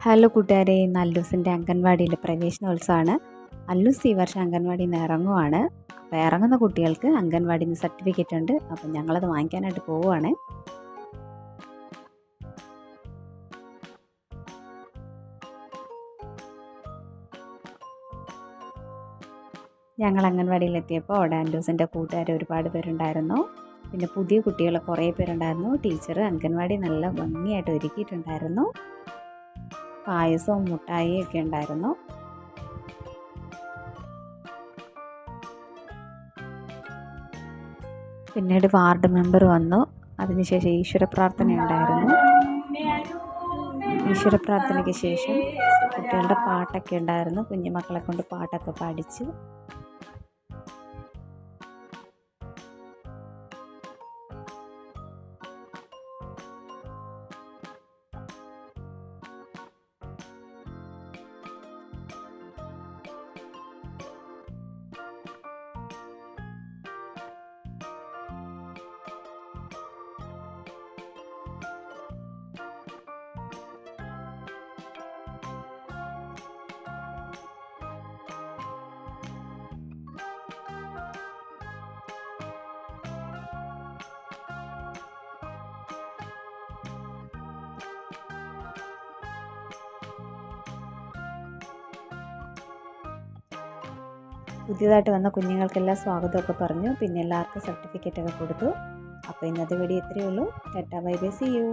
Hello കൂട്ടുകാരെ, അല്ലൂസിൻ്റെ അംഗൻവാടിയിലെ പ്രവേശനോത്സവമാണ്. അല്ലൂസ് ഈ വർഷം അംഗൻവാടിയിൽ നിന്ന് ഇറങ്ങുവാണ്. അപ്പോൾ ഇറങ്ങുന്ന കുട്ടികൾക്ക് അംഗൻവാടിയിൽ നിന്ന് സർട്ടിഫിക്കറ്റ് ഉണ്ട്. അപ്പം ഞങ്ങളത് വാങ്ങിക്കാനായിട്ട് പോവുകയാണ്. ഞങ്ങൾ അംഗൻവാടിയിലെത്തിയപ്പോൾ അവിടെ അല്ലൂസിൻ്റെ കൂട്ടുകാർ ഒരുപാട് പേരുണ്ടായിരുന്നു. പിന്നെ പുതിയ കുട്ടികൾ കുറേ പേരുണ്ടായിരുന്നു. ടീച്ചർ അംഗൻവാടി നല്ല ഭംഗിയായിട്ട് ഒരുക്കിയിട്ടുണ്ടായിരുന്നു. പായസവും മുട്ടായിയും ഒക്കെ ഉണ്ടായിരുന്നു. പിന്നീട് വാർഡ് മെമ്പർ വന്നു. അതിനുശേഷം ഈശ്വര പ്രാർത്ഥന ഉണ്ടായിരുന്നു. ഈശ്വര പ്രാർത്ഥനയ്ക്ക് ശേഷം കുട്ടികളുടെ പാട്ടൊക്കെ ഉണ്ടായിരുന്നു. കുഞ്ഞുമക്കളെ കൊണ്ട് പാട്ടൊക്കെ പാടിച്ചു. പുതിയതായിട്ട് വന്ന കുഞ്ഞുങ്ങൾക്കെല്ലാം സ്വാഗതമൊക്കെ പറഞ്ഞു. പിന്നെ എല്ലാവർക്കും സർട്ടിഫിക്കറ്റൊക്കെ കൊടുത്തു. അപ്പോൾ ഇന്നത്തെ വീഡിയോ ഇത്രയേ ഉള്ളൂ. Tata bye bye, see U.